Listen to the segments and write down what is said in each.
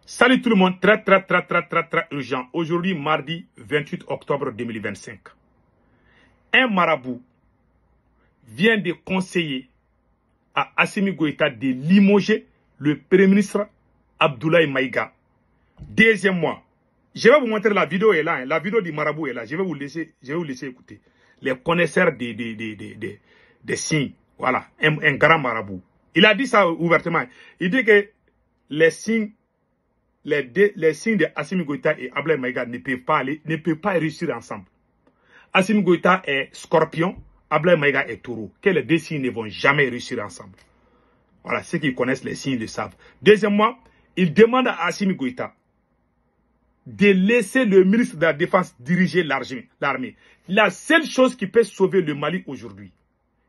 Salut tout le monde, très urgent. Aujourd'hui, mardi 28 octobre 2025. Un marabout vient de conseiller à Assimi Goïta de limoger le Premier ministre Abdoulaye Maïga. Deuxièmement, je vais vous montrer la vidéo est là, hein. La vidéo du marabout est là. Je vais vous laisser écouter. Les connaisseurs des signes. Voilà, un grand marabout. Il a dit ça ouvertement. Il dit que les signes de Assimi Goïta et Abdoulaye Maïga ne peuvent pas réussir ensemble. Assimi Goïta est scorpion, Abdoulaye Maïga est taureau. Que les deux signes ne vont jamais réussir ensemble. Voilà, ceux qui connaissent les signes le savent. Deuxièmement, il demande à Assimi Goïta de laisser le ministre de la Défense diriger l'armée. La seule chose qui peut sauver le Mali aujourd'hui,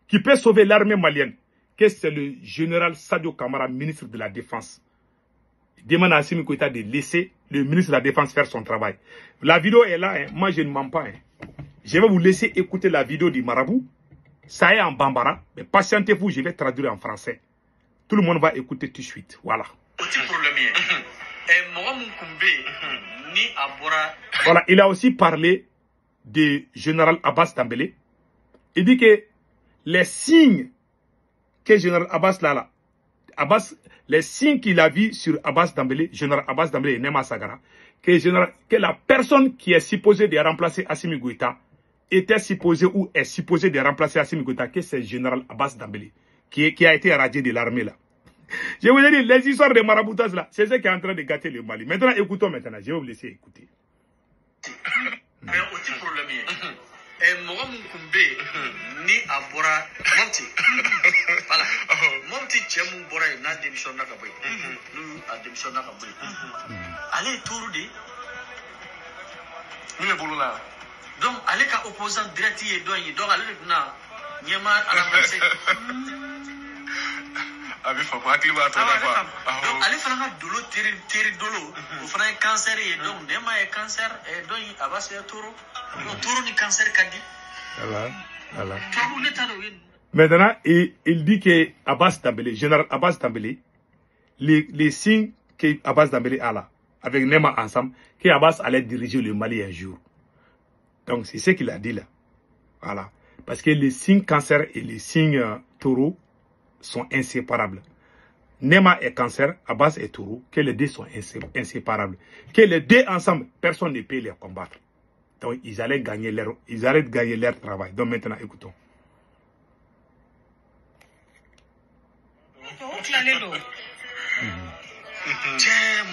qui peut sauver l'armée malienne, c'est le général Sadio Kamara, ministre de la Défense. Il demande à Assimi Goïta de laisser le ministre de la Défense faire son travail. La vidéo est là, hein. Moi je ne mens pas. Hein. Je vais vous laisser écouter la vidéo du marabout. Ça est en bambara, mais patientez-vous, je vais traduire en français. Tout le monde va écouter tout de suite. Voilà. Voilà, il a aussi parlé du général Abbas Dambélé. Il dit que les signes que général Abbas les signes qu'il a vus sur Abbas Dambélé, général Abbas Dambélé et Nema Sagara, que la personne qui est supposée de remplacer Assimi Goïta était supposée ou est supposée de remplacer Assimi Goïta, que c'est général Abbas Dambélé, qui a été radié de l'armée là. Je vous ai dit, les histoires de maraboutage là, c'est ce qui est en train de gâter le Mali. Maintenant, écoutons maintenant, je vais vous laisser écouter. Mais aussi problème et moi mon kumbe ni abora monti voilà monti chemu bora na démission na kaboy nous a démission na kaboy allez tourdi ni le boulot là donc allez ka opposant direct et donc allez na nyama ala passé abi fa ko akliba to na fa donc allez faire un dolo tiri dolo pour faire un cancer et donc nema est cancer et donc abase toro toro ni cancer kadi voilà. Maintenant il dit que Abbas Dambélé, général Abbas Dambélé, les signes que Abbas Dambélé a là avec Nema ensemble, que Abbas allait diriger le Mali un jour. Donc c'est ce qu'il a dit là. Voilà, parce que les signes cancer et les signes taureau sont inséparables. Nema est cancer, Abbas est taureau, que les deux sont inséparables. Que les deux ensemble, personne ne peut les combattre. Donc ils allaient gagner leur travail. Donc maintenant, écoutons.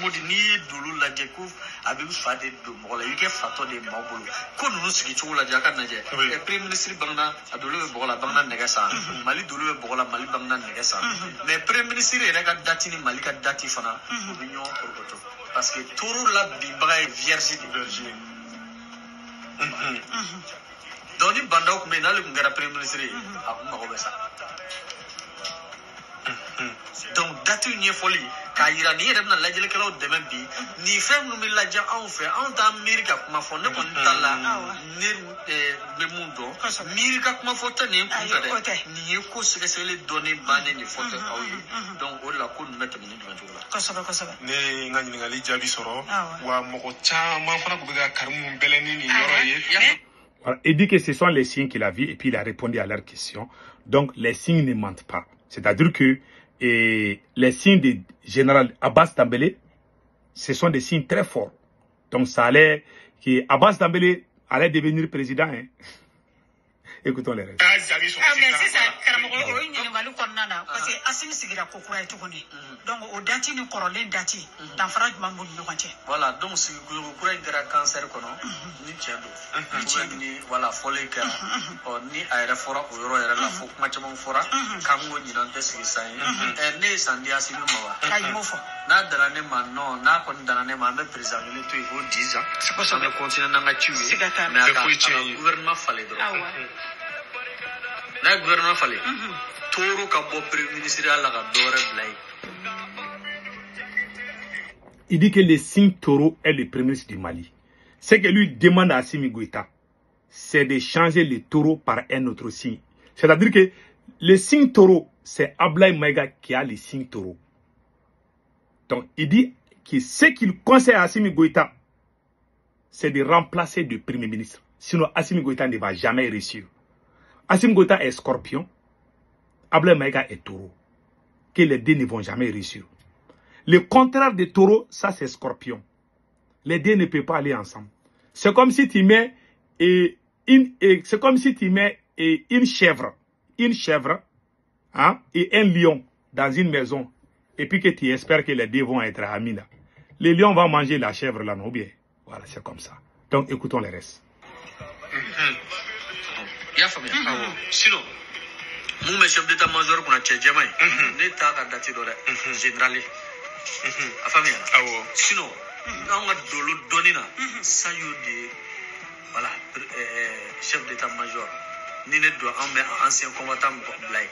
Modini dulu la jeku abi fade do mola yuke fato de mabulu ko nunu sigi chugo la jaka naje e premier ministre bangna adulu be bola bangna negasa mali dulu be bola mali bangna negasa mais premier ministre rega dati ni mali ka dati fana union orgoto parce que touru la bi bagay vierge de verger doni bandaw ko menal ngara premier ministre akuma ko besa donc date une folie kaira ni rem na lajele kala de même bi ni fem no mi laja en fait en ta america kuma fo ne ko tala ni be mundo america kuma fo tane ko de ni ko se le donner bané ni photo donc on la ko mettre ni de ne ngani ngali jabi soro wa moko chama fana ko ga karmu beleni ni yoro ye. Voilà, il dit que ce sont les signes qu'il a vus et puis il a répondu à leurs questions. Donc les signes ne mentent pas. C'est-à-dire que les signes du général Abbas Dambélé, ce sont des signes très forts. Donc ça allait que Abbas Dambélé allait devenir président. Hein. Écoutons les restes. Mais c'est ça, parce que Assimi sigira kokura etogoni. Donc au dati ni korole dati dans faraj mambo ni yokanche. Voilà, donc si kokura ngara cancer kono ni chendo. Ni voilà folie ka ni aira fora o yoro era la fo kuma chama fora kango ni dan tesi sai. Ne sandi Assimi mawa. Ay mofo. Na darane man no na kon darane man be président ni to ibo 10 ans. C'est pas ça ne continue na nga tuer. Mais le gouvernement fallait droit. Le gouvernement fallait. Toro ka bo premier ministre la ka dore blay. Il dit que le signe taureau est le premier ministre du Mali. Ce que lui demande à Assimi Goïta, c'est de changer le taureau par un autre signe. C'est-à-dire que le signe taureau, c'est Abdoulaye Maïga qui a le signe taureau. Donc, il dit que ce qu'il conseille à Assimi Goïta, c'est de remplacer le Premier ministre. Sinon, Assimi Goïta ne va jamais réussir. Assimi Goïta est scorpion, Ablaye Maïga est taureau. Que les deux ne vont jamais réussir. Le contraire de taureau, ça c'est scorpion. Les deux ne peuvent pas aller ensemble. C'est comme si tu mets une chèvre hein, et un lion dans une maison et puis que tu espères que les deux vont être amis là. Les lions vont manger la chèvre là, non bien. Voilà, c'est comme ça. Donc écoutons les restes. Sinon, mon chef d'état-major qu'on a tché jamais, l'état a daté de général. A famille. Sinon, on a de l'autre donné là, ça y est, voilà, chef d'état-major. Ni ne doit en mettre ancien combattant Blay.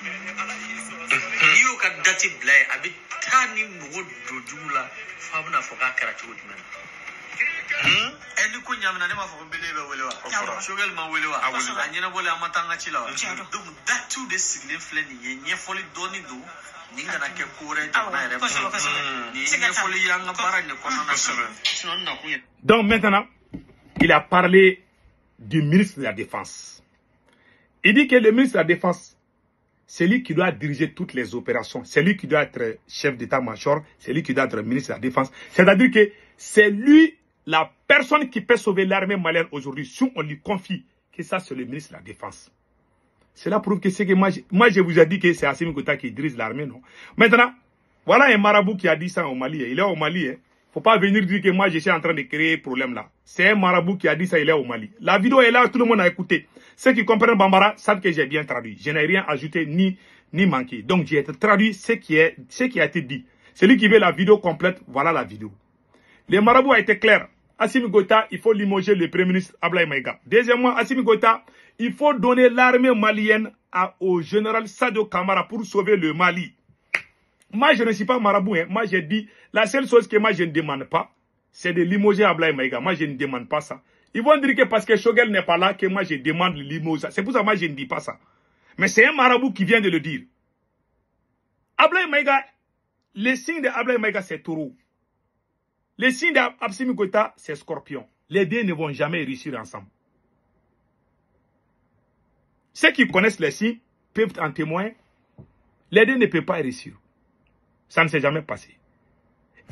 Yo ka dati Blay, abi tani mugo dojula, fabna foka karatu man. Eni ko nyamna ne ma fo belebe welewa. Shogel ma welewa. Anyena wole amatanga chila. Donc datu de signe fleni nye foli doni do. Ninga na ke kure jona re. Ni foli yanga bara ne kono na sebe. Donc maintenant, il a parlé du ministre de la Défense. Il dit que le ministre de la Défense, c'est lui qui doit diriger toutes les opérations. C'est lui qui doit être chef d'état-major. C'est lui qui doit être ministre de la Défense. C'est-à-dire que c'est lui, la personne qui peut sauver l'armée malienne aujourd'hui. Si on lui confie que ça, c'est le ministre de la Défense. Cela prouve que c'est que moi, je vous ai dit que c'est Assimi Goïta qui dirige l'armée, non? Maintenant, voilà un marabout qui a dit ça au Mali. Il est au Mali, hein. Faut pas venir dire que moi, je suis en train de créer problème là. C'est un marabout qui a dit ça, il est au Mali. La vidéo est là, tout le monde a écouté. Ceux qui comprennent Bambara savent que j'ai bien traduit. Je n'ai rien ajouté ni manqué. Donc, j'ai traduit ce qui a été dit. Celui qui veut la vidéo complète, voilà la vidéo. Le marabout a été clair. Assimi Goïta, il faut limoger le Premier ministre Ablaye Maïga. Deuxièmement, Assimi Goïta, il faut donner l'armée malienne au général Sadio Kamara pour sauver le Mali. Moi, je ne suis pas marabout. Hein. Moi, j'ai dit, la seule chose que moi, je ne demande pas, c'est de limoger Ablaye Maïga. Moi, je ne demande pas ça. Ils vont dire que parce que Shogel n'est pas là, que moi, je demande le limogeage. C'est pour ça que moi, je ne dis pas ça. Mais c'est un marabout qui vient de le dire. Ablaye Maïga, le signe de Ablaye Maïga, c'est taureau. Le signe d'Assimi Goïta, c'est scorpion. Les deux ne vont jamais réussir ensemble. Ceux qui connaissent les signes peuvent en témoigner. Les deux ne peuvent pas réussir. Ça ne s'est jamais passé.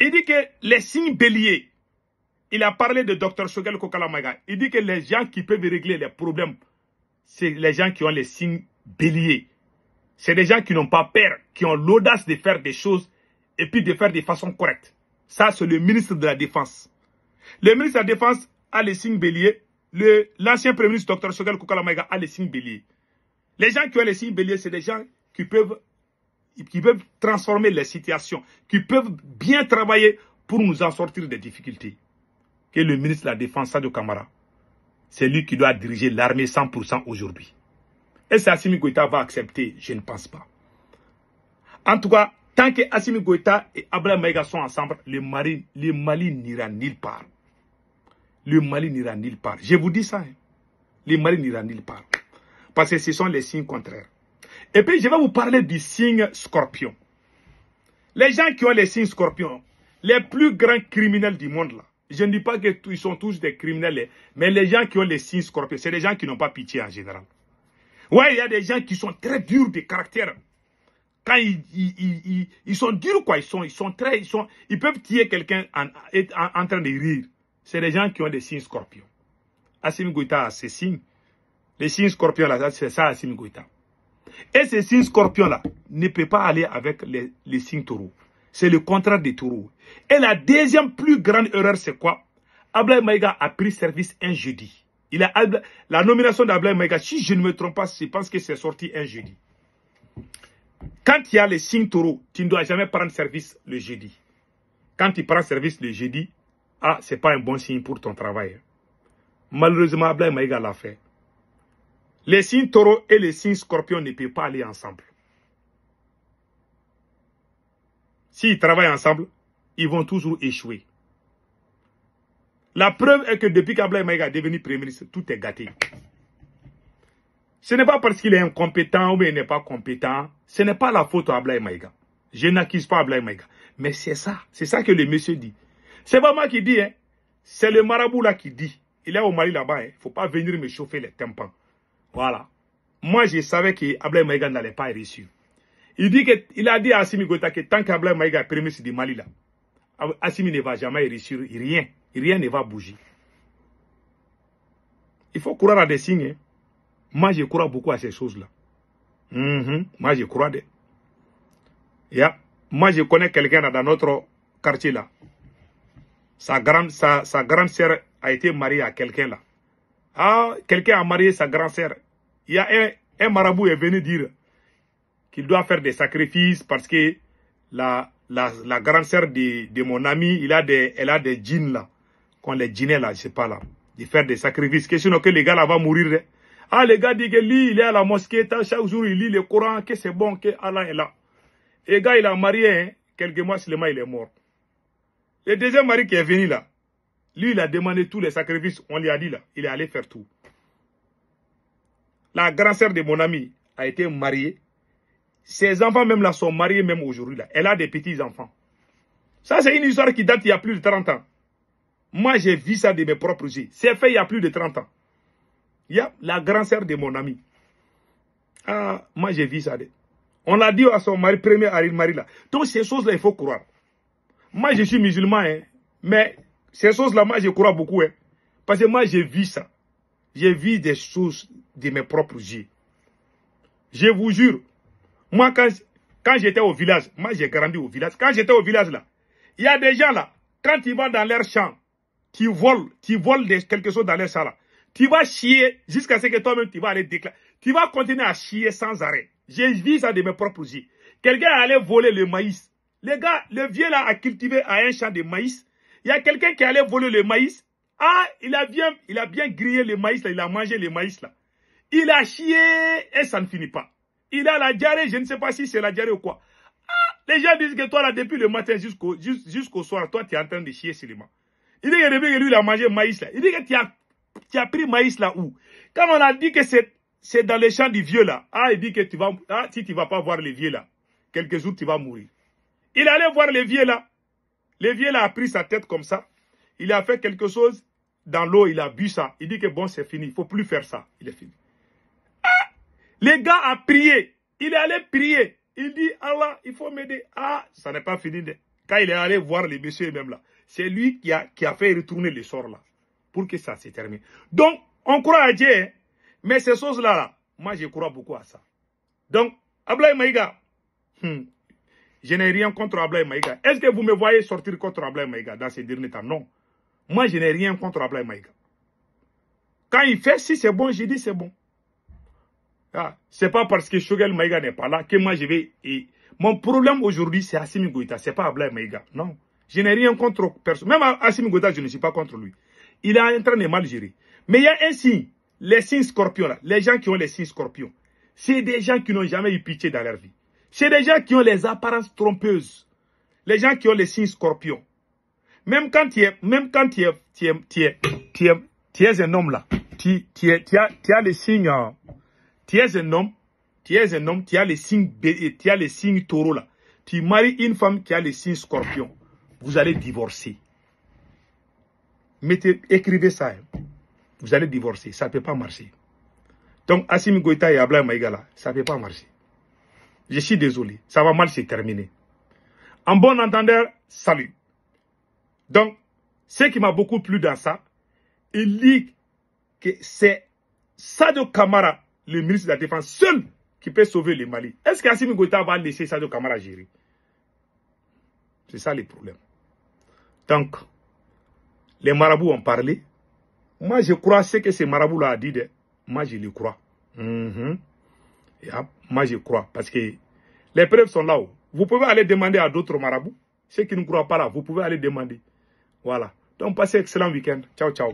Il dit que les signes béliers, il a parlé de Dr Shogel Kokala Maïga. Il dit que les gens qui peuvent régler les problèmes, c'est les gens qui ont les signes béliers. C'est des gens qui n'ont pas peur, qui ont l'audace de faire des choses et puis de faire de façon correcte. Ça, c'est le ministre de la Défense. Le ministre de la Défense a les signes béliers. L'ancien Premier ministre Dr Shogel Kokala Maïga a les signes béliers. Les gens qui ont les signes béliers, c'est des gens qui peuvent transformer les situations, qui peuvent bien travailler pour nous en sortir des difficultés. Que le ministre de la Défense, Sadio Kamara, c'est lui qui doit diriger l'armée 100% aujourd'hui. Est-ce que Assimi Goïta va accepter? Je ne pense pas. En tout cas, tant que Assimi Goïta et Ablaye Maïga sont ensemble, le Mali n'ira nulle part. Le Mali n'ira nulle part. Je vous dis ça. Hein. Le Mali n'ira nulle part. Parce que ce sont les signes contraires. Et puis, je vais vous parler du signe scorpion. Les gens qui ont les signes scorpions, les plus grands criminels du monde, là, je ne dis pas qu'ils sont tous des criminels, mais les gens qui ont les signes scorpions, c'est des gens qui n'ont pas pitié en général. Ouais, il y a des gens qui sont très durs de caractère. Quand ils sont durs, quoi, ils peuvent tuer quelqu'un en train de rire. C'est des gens qui ont des signes scorpions. Assimi Goïta a ces signes. Les signes scorpions, là, c'est ça, Assimi Goïta. Et ces signes scorpions-là ne peuvent pas aller avec les signes taureaux. C'est le contraire des taureaux. Et la deuxième plus grande erreur, c'est quoi? Ablaye Maïga a pris service un jeudi. La nomination d'Ablaye Maïga, si je ne me trompe pas, je pense que c'est sorti un jeudi. Quand il y a les signes taureaux, tu ne dois jamais prendre service le jeudi. Quand tu prends service le jeudi, ce n'est pas un bon signe pour ton travail. Malheureusement, Ablaye Maïga l'a fait. Les signes taureaux et les signes scorpions ne peuvent pas aller ensemble. S'ils travaillent ensemble, ils vont toujours échouer. La preuve est que depuis qu'Ablaye Maïga est devenu Premier ministre, tout est gâté. Ce n'est pas parce qu'il est incompétent ou il n'est pas compétent. Ce n'est pas la faute à Ablaye Maïga. Je n'accuse pas Ablaye Maïga. Mais c'est ça que le monsieur dit. C'est pas moi qui dis, hein. C'est le marabout là qui dit. Il est au Mali là-bas, hein. Faut pas venir me chauffer les tympans. Voilà. Moi, je savais que Ablaye Maïga n'allait pas réussir. Il a dit à Assimi Goïta que tant qu'Ablaye Maïga est premier du Mali là, Assimi ne va jamais réussir, rien ne va bouger. Il faut croire à des signes. Hein. Moi, je crois beaucoup à ces choses-là. Moi, je crois. Moi, je connais quelqu'un dans notre quartier là. Sa grande sœur a été mariée à quelqu'un là. Ah, quelqu'un a marié sa grande sœur. Il y a un marabout est venu dire qu'il doit faire des sacrifices parce que la grande sœur de mon ami, elle a des djinns là. Quand les djinns là, je sais pas là. De faire des sacrifices. Que sinon que les gars là vont mourir. Ah, les gars disent que lui, il est à la mosquée, chaque jour il lit le Coran, que c'est bon, que Allah est là. Et le gars, il a marié, hein, quelques mois seulement, il est mort. Le deuxième mari qui est venu là, lui, il a demandé tous les sacrifices, on lui a dit là, il est allé faire tout. La grande sœur de mon ami a été mariée. Ses enfants même là sont mariés même aujourd'hui là. Elle a des petits-enfants. Ça, c'est une histoire qui date il y a plus de 30 ans. Moi, j'ai vu ça de mes propres yeux. C'est fait il y a plus de 30 ans. Il y a la grande sœur de mon ami. Ah, moi, j'ai vu ça. On l'a dit à son mari, premier mari là. Donc, ces choses-là, il faut croire. Moi, je suis musulman, hein, mais ces choses-là, moi, je crois beaucoup. Hein, parce que moi, j'ai vu ça. J'ai vu des choses de mes propres yeux. Je vous jure. Moi, quand j'étais au village, moi, j'ai grandi au village. Quand j'étais au village, là, il y a des gens, là, quand ils vont dans leur champ, qui volent quelque chose dans leur champ, là, tu vas chier jusqu'à ce que toi-même, tu vas aller déclarer. Tu vas continuer à chier sans arrêt. J'ai vu ça de mes propres yeux. Quelqu'un allait voler le maïs. Les gars, le vieux là a cultivé à un champ de maïs. Il y a quelqu'un qui allait voler le maïs. Ah, il a bien grillé le maïs là, il a mangé le maïs là. Il a chié et ça ne finit pas. Il a la diarrhée, je ne sais pas si c'est la diarrhée ou quoi. Ah, les gens disent que toi là, depuis le matin jusqu'au soir, toi tu es en train de chier seulement. Il dit que depuis que lui il a mangé le maïs là, il dit que tu as pris maïs là où? Quand on a dit que c'est dans les champs du vieux là, ah, il dit que si tu ne vas pas voir le vieux là, quelques jours tu vas mourir. Il allait voir le vieux là. Le vieux là a pris sa tête comme ça. Il a fait quelque chose dans l'eau, il a bu ça. Il dit que bon, c'est fini, il ne faut plus faire ça. Il est fini. Ah! Le gars a prié. Il est allé prier. Il dit, Allah, il faut m'aider. Ah, ça n'est pas fini. Quand il est allé voir les messieurs même là, c'est lui qui a fait retourner le sort là. Pour que ça se termine. Donc, on croit à Dieu, hein, mais ces choses-là, là, moi, je crois beaucoup à ça. Donc, Ablaye Maïga, je n'ai rien contre Ablaye Maïga. Est-ce que vous me voyez sortir contre Ablaye Maïga dans ces derniers temps? Non. Moi, je n'ai rien contre Ablaye Maïga. Quand il fait, si c'est bon, je dis c'est bon. Ah, c'est pas parce que Choguel Maïga n'est pas là que moi je vais... Mon problème aujourd'hui, c'est Assimi Goïta, c'est pas Ablaye Maïga. Non. Je n'ai rien contre personne. Même Assimi Goïta, je ne suis pas contre lui. Il est en train de mal gérer. Mais il y a un signe. Les signes scorpions, là, les gens qui ont les signes scorpions, c'est des gens qui n'ont jamais eu pitié dans leur vie. C'est des gens qui ont les apparences trompeuses. Les gens qui ont les signes scorpions. Même quand tu es un homme là, tu as les signes, tu es un homme, tu as les signes taureaux là. Tu maries une femme qui a les signes scorpions. Vous allez divorcer. Écrivez ça. Hein. Vous allez divorcer. Ça ne peut pas marcher. Donc, Assimi Goïta et Ablaye Maïga là, ça ne peut pas marcher. Je suis désolé. Ça va mal se terminer. En bon entendeur, salut. Donc, ce qui m'a beaucoup plu dans ça, il dit que c'est Sadio Kamara, le ministre de la Défense, seul qui peut sauver le Mali. Est-ce qu'Assimi Goïta va laisser Sadio Kamara gérer? C'est ça le problème. Donc, les marabouts ont parlé. Moi, je crois ce que ces marabouts-là a dit. Moi, je le crois. Moi, je crois. Parce que les preuves sont là-haut. Vous pouvez aller demander à d'autres marabouts. Ceux qui ne croient pas là, vous pouvez aller demander. Voilà. Donc, passez un excellent week-end. Ciao, ciao.